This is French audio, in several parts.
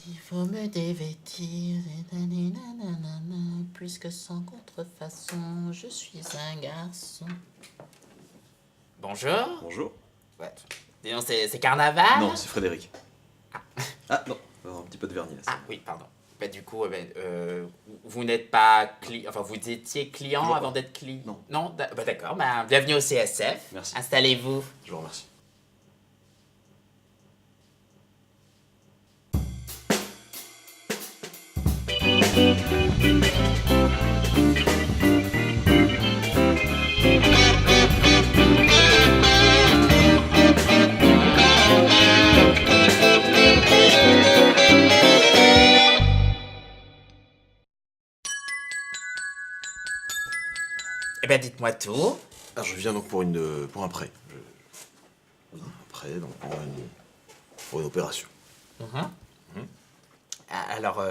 Il faut me dévêtir, nanana, puisque sans contrefaçon, je suis un garçon. Bonjour. Bonjour. Ouais. Dis donc, c'est carnaval? Non, c'est Frédéric. Ah non, on va avoir un petit peu de vernis là. Ah oui, pardon. Bah, du coup, vous n'êtes pas client, enfin vous étiez client Toujours avant pas. d'être client? Non. Non, bah, d'accord, bah, bienvenue au CSF. Merci. Installez-vous. Je vous remercie. Eh ben dites-moi tout. Alors je viens donc pour un prêt. Un prêt donc pour une opération. Alors,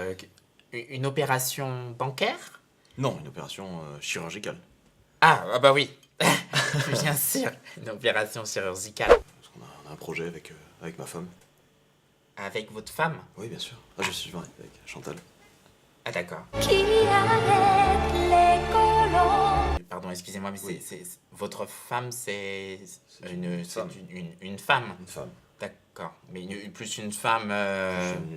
une opération bancaire? Non, une opération chirurgicale. Ah bah oui. Bien sûr, une opération chirurgicale. Parce qu'on a un projet avec ma femme. Avec votre femme? Oui, bien sûr. Ah, je suis marié avec Chantal. Ah d'accord. Qui arrête les colons? Pardon, excusez-moi, mais Oui. votre femme, c'est une femme. une femme. Une femme. D'accord. Mais plus une femme.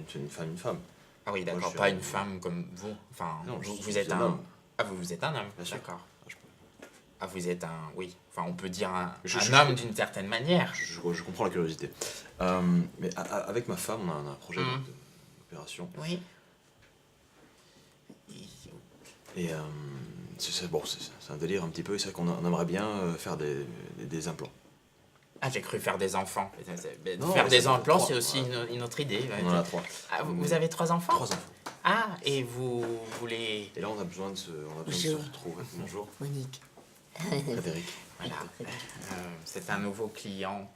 C'est une femme. Ah oui, Moi, d'accord, je suis pas un- une femme comme vous. Enfin, Non, je vous suis êtes un un. homme. Ah, vous êtes un homme. Bien sûr. D'accord. Ah, je peux- Ah, vous êtes un. Oui. Enfin, on peut dire un Je- homme d'une certaine manière. je comprends la curiosité. Mais avec ma femme, on a un projet d'opération. Oui. Et bon, c'est un délire un petit peu. Et c'est vrai qu'on aimerait bien faire des implants. Ah, j'ai cru faire des enfants. Mais Non, faire mais des ça fait implants, trois. c'est aussi une autre idée. Ouais. On en a 3. Ah, vous avez 3 enfants? 3 enfants. Ah, et vous voulez. Et là, on a besoin de se Bonjour. retrouver. Bonjour, Monique. Frédéric. Voilà. C'est un nouveau client.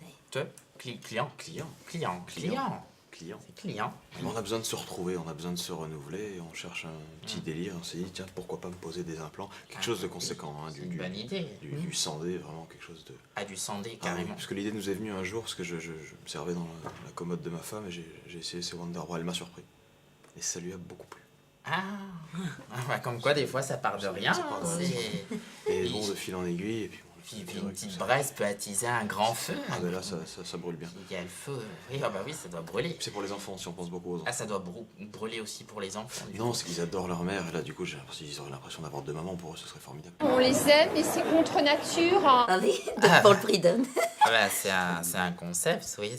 Client. Client. C'est client. Mais on a besoin de se retrouver, on a besoin de se renouveler. Et on cherche un petit délire. On s'est dit, tiens, pourquoi pas me poser des implants? Quelque chose de conséquent. Hein, C'est une bonne idée. du 100D, vraiment quelque chose de. Ah, du sandé, Ah oui, carrément. parce que l'idée nous est venue un jour, parce que je me servais dans la commode de ma femme et j'ai essayé ces Wonderbra. Elle m'a surpris. Et ça lui a beaucoup plu. Ah, bah, comme quoi, des fois, ça part de rien. Ça part de hein, rien. c'est- Et bon, de fil en aiguille, et puis bon, Puis c'est une vrai que petite ça- braise peut attiser un grand feu. Ah ben là, ça brûle bien. Il y a le feu. Oui, ah bah oui, ça doit brûler. C'est pour les enfants, si on pense beaucoup aux enfants. Ah, ça doit brûler aussi pour les enfants. du Non, coup. c'est qu'ils adorent leur mère, et là, du coup, j'ai l'impression qu'ils auraient l'impression d'avoir deux mamans, pour eux, ce serait formidable. On les aime, mais c'est contre nature. Hein. Ah oui, pour le prix d'un. Ah bah, c'est un concept, oui.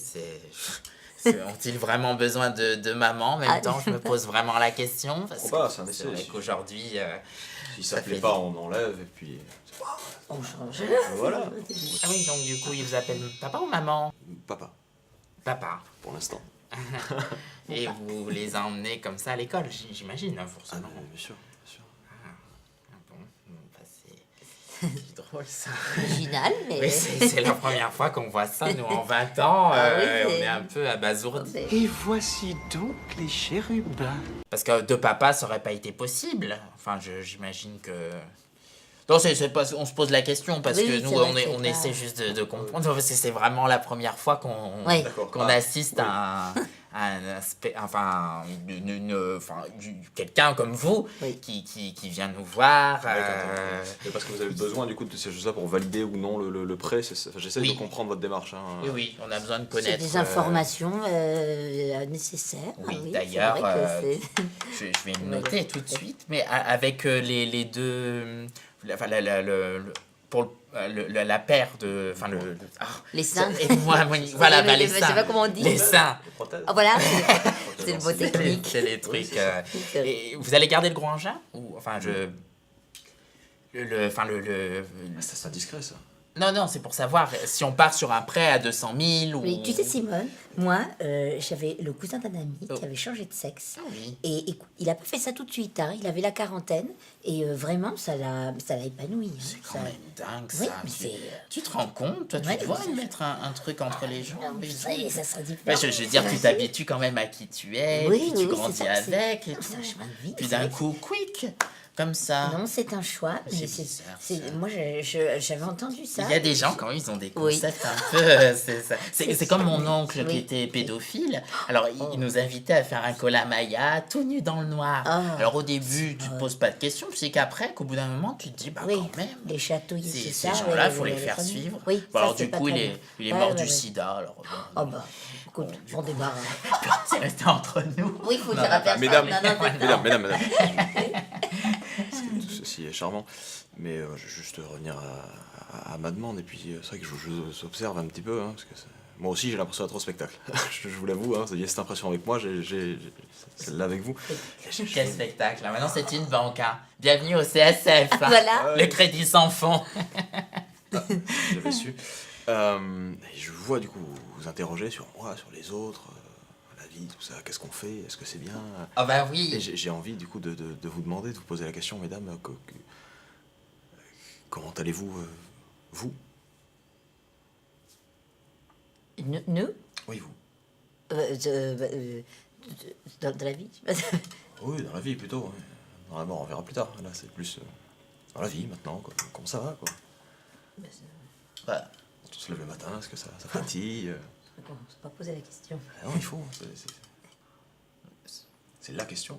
Ont-ils vraiment besoin de maman? En même Ah. temps, je me pose vraiment la question. Parce Pourquoi pas, que c'est un essai vrai aussi. qu'aujourd'hui. Si ça ça plaît fait- pas, on enlève, et puis. On change. Voilà. Ah oui, donc du coup, ils vous appellent papa ou maman? Papa, Papa. pour l'instant. Et vous les emmenez comme ça à l'école, j'imagine, hein, Ah, forcément. bien sûr, bien sûr. Ah bon, bah, c'est drôle ça. Original, mais. Oui, c'est la première fois qu'on voit ça, nous, en 20 ans, Ah oui, on c'est- est un peu abasourdis. Et voici donc les chérubins. Parce que de papa, ça aurait pas été possible. Enfin, j'imagine que... Non, c'est pas, on se pose la question parce Oui, que c'est nous, vrai on, que c'est on pas- essaie juste de comprendre. Parce que c'est vraiment la première fois qu'on Oui. D'accord. qu'on Ah, assiste oui. à quelqu'un comme vous Oui. qui vient nous voir. Et parce que vous avez besoin, du coup, de ces choses-là pour valider ou non le prêt. Enfin, j'essaie Oui. de comprendre votre démarche. Hein. Oui, oui, on a besoin de C'est connaître... des informations nécessaires. oui, Ah d'ailleurs, c'est vrai que c'est- je vais le noter tout de suite, mais avec les deux... Enfin, pour la paire de... Enfin, Les seins. Aide-moi, Monique. Voilà, Mais bah, les je sais seins. pas comment on dit. Les seins. Les prothèses. Ah voilà, c'est le mot technique. C'est les trucs... c'est ça. Et vous allez garder le gros engin? Ou, enfin, enfin, Ah, c'est discret, ça. Non, c'est pour savoir si on part sur un prêt à 200 000 ou... Oui, tu sais, Simone, moi, j'avais le cousin d'un ami Oh. qui avait changé de sexe. Ah oui. Et écoute, il a pas fait ça tout de suite, hein. Il avait la quarantaine et vraiment, ça l'a épanoui. hein. C'est quand Ça- même dingue, Oui, ça. mais Tu, c'est, tu te rends compte? Toi, Ouais, tu dois mais lui ça- mettre un truc entre les jambes. et ça, tout. ça sera différent. Ouais, je veux dire, tu t'habitues quand même à qui tu es, Oui, puis oui, tu oui, grandis c'est ça, avec et c'est tout. un chemin de vie, Puis c'est d'un vrai. coup, quick, Comme ça. Non, c'est un choix. C'est Mais bizarre, ça. moi, j'avais entendu ça. Il y a des gens, quand ils ont des Oui. concepts un peu... C'est comme mon oncle qui Oui. était pédophile. Alors, il nous invitait à faire un Kolamaya tout nu dans le noir. Ah. Alors, au début, tu te poses pas de questions. Puis c'est qu'après, qu'au bout d'un moment, tu te dis, bah Oui, quand même... les chatouilles, Ces c'est ça. gens-là, il ouais, faut les ouais, faire familles. suivre. Oui, Bon, ça, alors c'est du pas coup, très il est, bien. il est Ouais, mort ouais, du ouais. sida. Alors, bon, Oh bah, écoute, on débarre. c'est resté entre nous. Oui, il faut Non, dire non, à personne. mesdames, Non, non, c'est ça. mesdames. Tout ceci est charmant. Mais je vais juste revenir à ma demande. Et puis, c'est vrai que je observe un petit peu. Hein, parce que moi aussi, j'ai l'impression d'être au spectacle. je vous l'avoue, hein, vous aviez cette impression avec moi, j'ai celle-là avec vous. Quel spectacle, là. Maintenant, c'est une banque. Hein. Bienvenue au CSF. hein. Voilà. Le crédit sans fond. J'avais su. Et je vous vois du coup vous interroger sur moi, sur les autres, la vie, tout ça. Qu'est-ce qu'on fait? Est-ce que c'est bien? Ah bah Et oui. j'ai envie du coup de vous demander, de vous poser la question, mesdames, comment allez-vous, vous? Nous, Oui, vous. dans la vie. Oui, dans la vie plutôt. Ouais. Dans la mort, on verra plus tard. Là, c'est plus dans la vie maintenant. Quoi. Comment ça va, quoi? Bah, On se lève le matin, est-ce que ça fatigue? Bon, on s'est pas posé la question. Ah non, il faut. C'est la question.